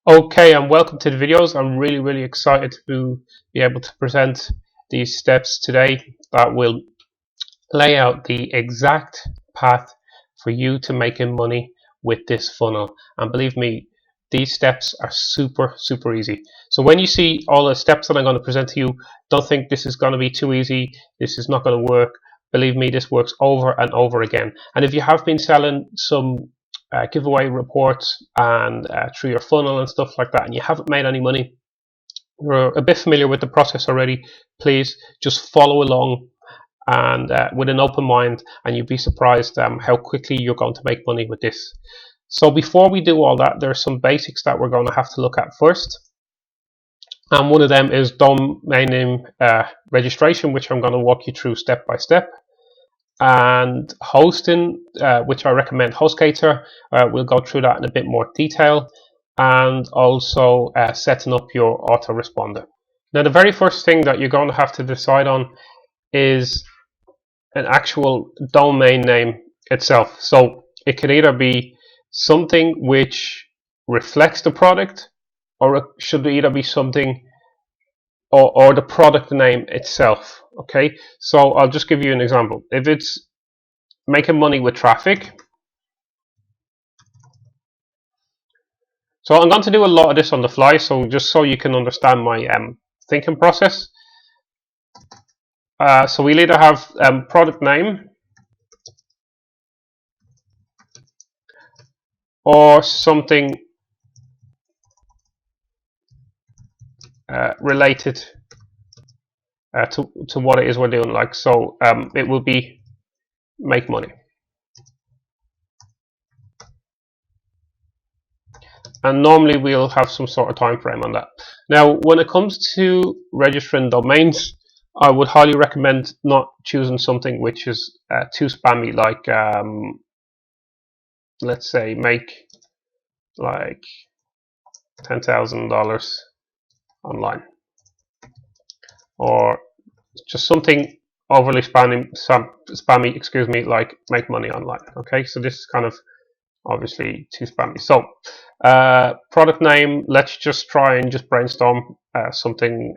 Okay, and welcome to the videos. I'm really excited to be able to present these steps today that will lay out the exact path for you to making money with this funnel. And believe me, these steps are super easy. So when you see all the steps that I'm going to present to you, don't think this is going to be too easy. This is not going to work. Believe me, this works over and over again. And if you have been selling some giveaway reports and through your funnel and stuff like that, and you haven't made any money, you're a bit familiar with the process already, please just follow along and with an open mind, and you'd be surprised how quickly you're going to make money with this. So before we do all that, there are some basics that we're going to have to look at first. And one of them is domain name registration, which I'm going to walk you through step by step. And hosting, which I recommend HostGator. We'll go through that in a bit more detail. And also setting up your autoresponder. Now, the very first thing that you're going to have to decide on is an actual domain name itself. So it can either be something which reflects the product, or it should either be something or the product name itself. Okay, so I'll just give you an example. If it's making money with traffic, so I'm going to do a lot of this on the fly, so just so you can understand my thinking process. So we'll either have product name or something related to what it is we're doing. Like, so it will be make money. And normally we'll have some sort of time frame on that. Now, when it comes to registering domains, I would highly recommend not choosing something which is too spammy, like let's say make like $10,000 online, or just something overly spammy, excuse me, like make money online. Okay, so this is kind of obviously too spammy. So product name, let's just try and just brainstorm something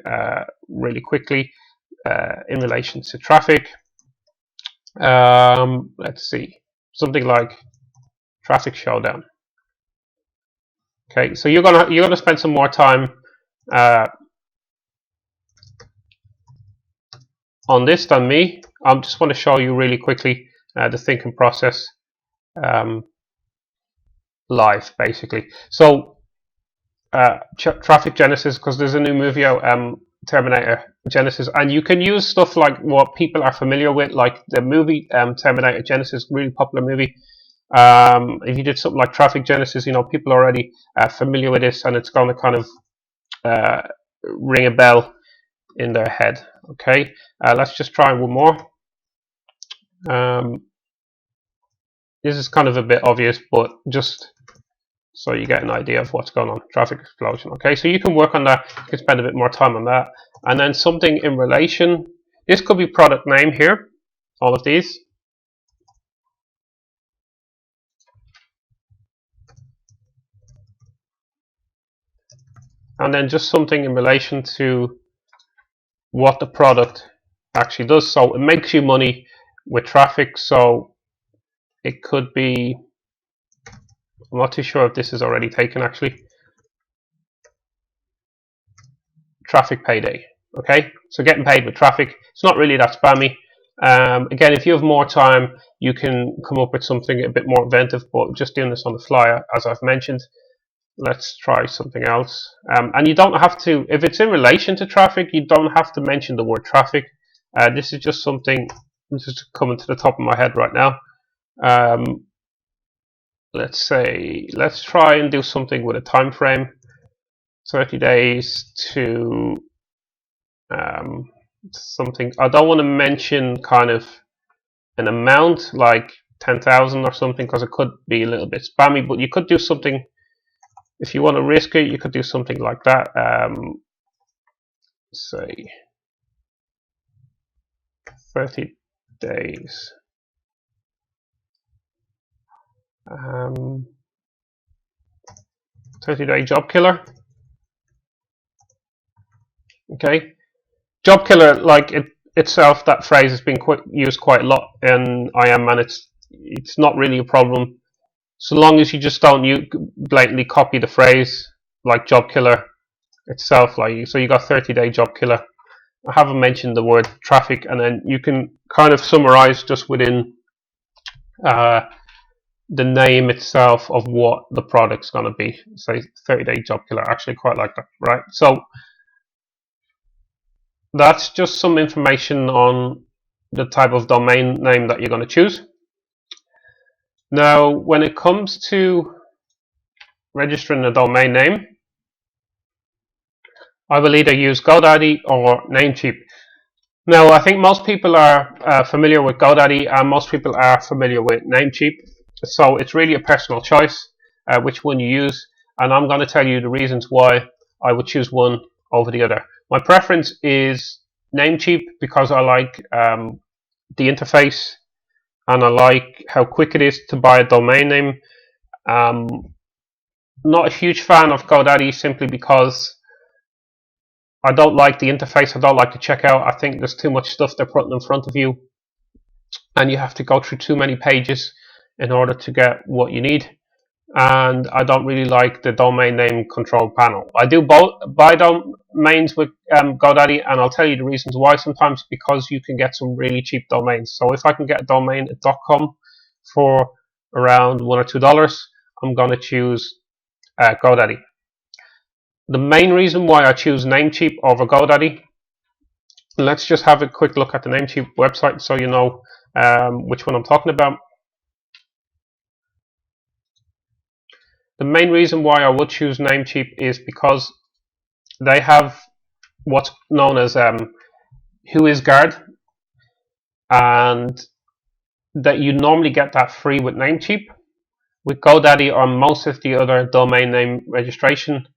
really quickly in relation to traffic. Let's see, something like Traffic Showdown. Okay, so you're gonna spend some more time on this than me. I just want to show you really quickly the thinking process live, basically. So Traffic Genesis, because there's a new movie out, Terminator Genesis, and you can use stuff like what people are familiar with, like the movie Terminator Genesis, really popular movie. If you did something like Traffic Genesis, you know, people are already familiar with this, and it's going to kind of ring a bell in their head. Okay, let's just try one more. This is kind of a bit obvious, but just so you get an idea of what's going on. Traffic explosion. Okay, so you can work on that. You can spend a bit more time on that. And then something in relation. This could be product name here. All of these. And then just something in relation to what the product actually does. So it makes you money with traffic. So it could be, I'm not too sure if this is already taken actually. Traffic payday. Okay, so getting paid with traffic. It's not really that spammy. Again, if you have more time, you can come up with something a bit more inventive, but just doing this on the fly, as I've mentioned. Let's try something else. And you don't have to, if it's in relation to traffic, you don't have to mention the word traffic. This is just something just coming to the top of my head right now. Let's say, let's try and do something with a time frame. 30 days to something. I don't want to mention kind of an amount like 10,000 or something, because it could be a little bit spammy, but you could do something. If you want to risk it, you could do something like that. Say 30 days. 30-day job killer. Okay, job killer, like itself, that phrase has been used quite a lot in IM, and it's not really a problem so long as you just don't blatantly copy the phrase like job killer itself. Like, so you got 30-day job killer. I haven't mentioned the word traffic, and then you can kind of summarize just within the name itself of what the product's going to be. Say 30-day job killer. I actually quite like that, right? So that's just some information on the type of domain name that you're going to choose. Now, when it comes to registering a domain name, I will either use GoDaddy or Namecheap. Now, I think most people are familiar with GoDaddy and most people are familiar with Namecheap. So it's really a personal choice which one you use, and I'm going to tell you the reasons why I would choose one over the other. My preference is Namecheap because I like the interface and I like how quick it is to buy a domain name. Not a huge fan of GoDaddy simply because I don't like the interface. I don't like the checkout. I think there's too much stuff they're putting in front of you, and you have to go through too many pages in order to get what you need. And I don't really like the domain name control panel. I do buy domains with GoDaddy, and I'll tell you the reasons why. Sometimes because you can get some really cheap domains. So if I can get a domain at .com for around $1 or $2, I'm going to choose GoDaddy. The main reason why I choose Namecheap over GoDaddy, let's just have a quick look at the Namecheap website so you know which one I'm talking about. The main reason why I would choose Namecheap is because they have what's known as WhoisGuard, and that you normally get that free with Namecheap. With GoDaddy or most of the other domain name registration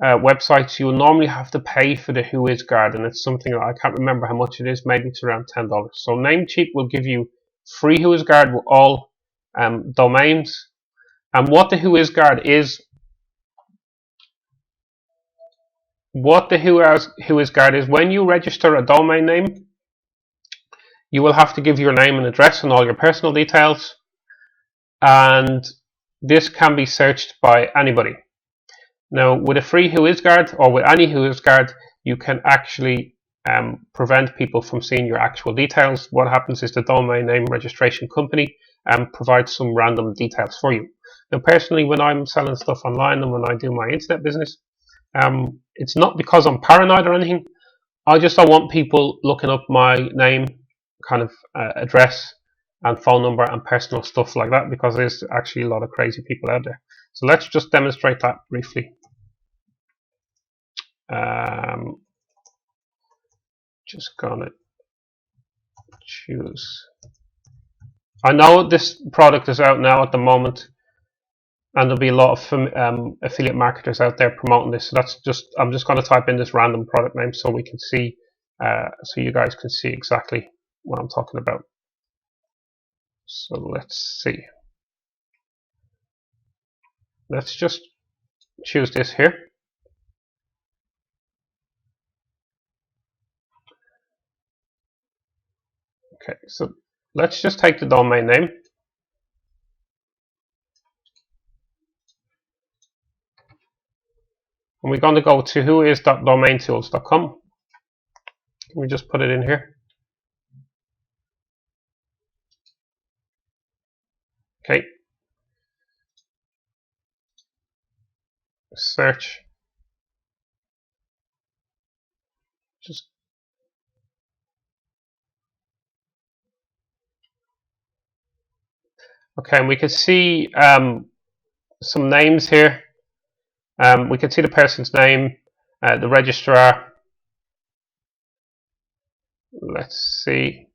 websites, you will normally have to pay for the WhoisGuard, and it's something that I can't remember how much it is. Maybe it's around $10. So Namecheap will give you free WhoisGuard with all domains. And what the WhoisGuard is, when you register a domain name, you will have to give your name and address and all your personal details, and this can be searched by anybody. Now, with a free WhoisGuard or with any WhoisGuard, you can actually prevent people from seeing your actual details. What happens is the domain name registration company provides some random details for you. Now, personally, when I'm selling stuff online and when I do my internet business, it's not because I'm paranoid or anything. I just don't want people looking up my name, kind of address and phone number and personal stuff like that, because there's actually a lot of crazy people out there. So let's just demonstrate that briefly. Just gonna choose. I know this product is out now at the moment, and there'll be a lot of affiliate marketers out there promoting this. So I'm just going to type in this random product name so we can see, so you guys can see exactly what I'm talking about. So let's see. Let's just choose this here. Okay, so let's just take the domain name. And we're going to go to whois.domaintools.com. We just put it in here. Okay. Search. Just okay, and we can see some names here. We can see the person's name, the registrar. Let's see.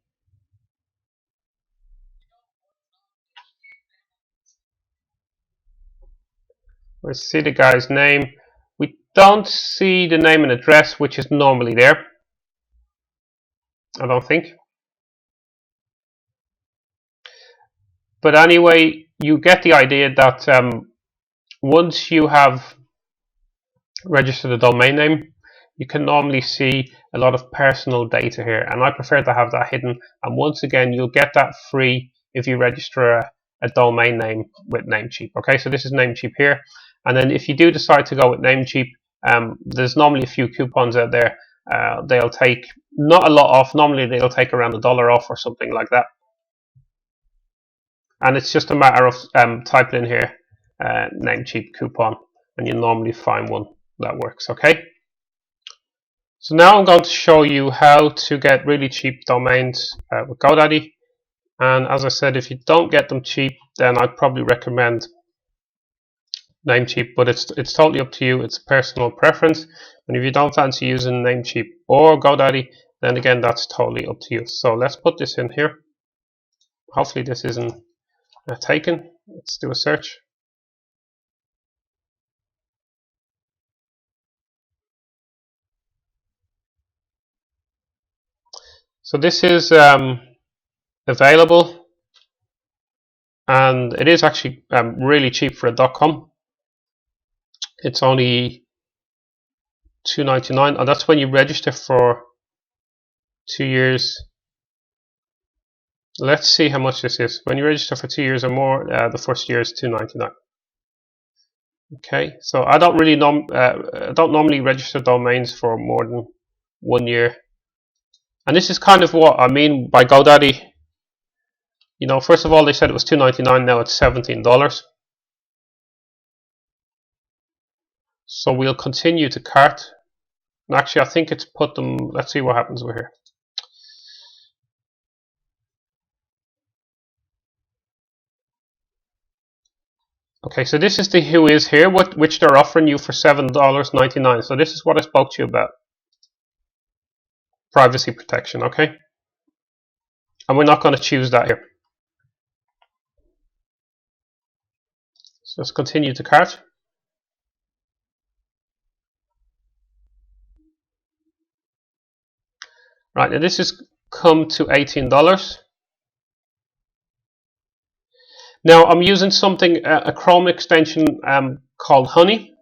Let's see the guy's name. We don't see the name and address, which is normally there. I don't think. But anyway, you get the idea that once you have register the domain name, you can normally see a lot of personal data here, and I prefer to have that hidden. And once again, you'll get that free if you register a domain name with Namecheap. Okay, so this is Namecheap here, and then if you do decide to go with Namecheap, there's normally a few coupons out there. They'll take not a lot off. Normally they'll take around $1 off or something like that, and it's just a matter of typing in here Namecheap coupon, and you normally find one that works. Okay. So now I'm going to show you how to get really cheap domains with GoDaddy. And as I said, if you don't get them cheap, then I'd probably recommend Namecheap, but it's totally up to you. It's a personal preference. And if you don't fancy using Namecheap or GoDaddy, then again, that's totally up to you. So let's put this in here. Hopefully this isn't taken. Let's do a search. So this is available, and it is actually really cheap for a .com. It's only $2.99, and that's when you register for 2 years. Let's see how much this is. When you register for 2 years or more, the first year is $2.99. Okay, so I don't really don't normally register domains for more than 1 year, and this is kind of what I mean by GoDaddy. You know, first of all, they said it was $2.99. Now it's $17. So we'll continue to cart. And actually, I think it's put them. Let's see what happens over here. Okay, so this is the Whois here, which they're offering you for $7.99. So this is what I spoke to you about. Privacy protection, okay? And we're not going to choose that here. So let's continue to cart. Right, now this has come to $18. Now I'm using something, a Chrome extension called Honey.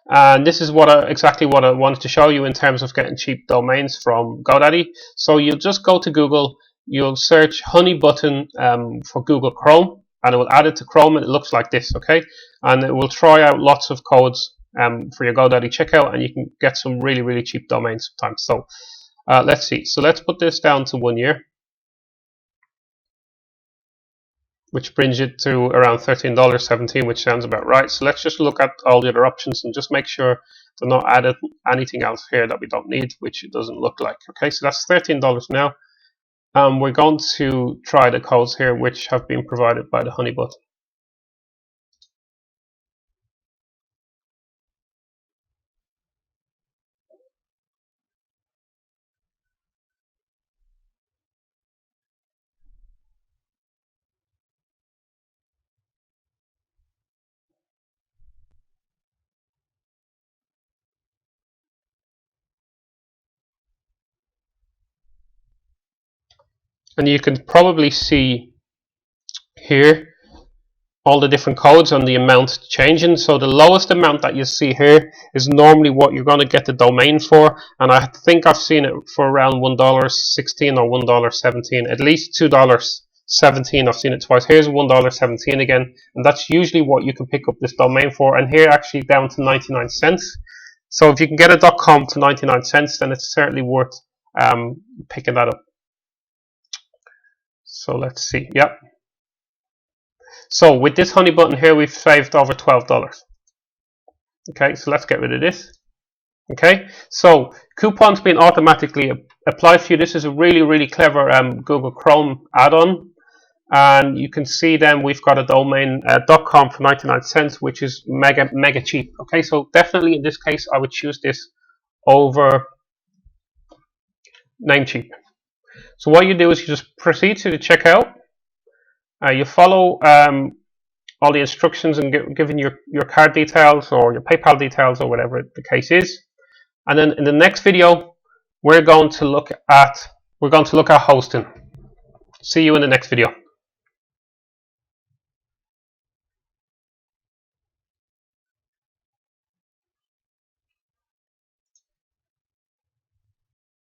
And this is exactly what I wanted to show you in terms of getting cheap domains from GoDaddy. So you'll just go to Google, you'll search Honey button for Google Chrome, and it will add it to Chrome, and it looks like this, okay? And it will try out lots of codes for your GoDaddy checkout, and you can get some really, really cheap domains sometimes. So let's see. So let's put this down to 1 year, which brings it to around $13.17, which sounds about right. So let's just look at all the other options and just make sure they're not added anything else here that we don't need, which it doesn't look like. Okay, so that's $13 now. We're going to try the codes here, which have been provided by the Honey button. And you can probably see here all the different codes and the amount changing. So the lowest amount that you see here is normally what you're going to get the domain for, and I think I've seen it for around $1.16 or $1.17, at least $2.17. I've seen it twice. Here's $1.17 again, and that's usually what you can pick up this domain for, and here actually down to 99 cents. So if you can get a .com to 99 cents, then it's certainly worth picking that up. So let's see. Yep. So with this Honey button here, we've saved over $12. Okay, so let's get rid of this. Okay, so coupons being automatically applied for you. This is a really, really clever Google Chrome add-on. And you can see then we've got a domain .com for 99 cents, which is mega cheap. Okay, so definitely in this case, I would choose this over Namecheap. So what you do is you just proceed to the checkout. You follow all the instructions and giving your card details or your PayPal details or whatever the case is. And then in the next video, we're going to look at hosting. See you in the next video.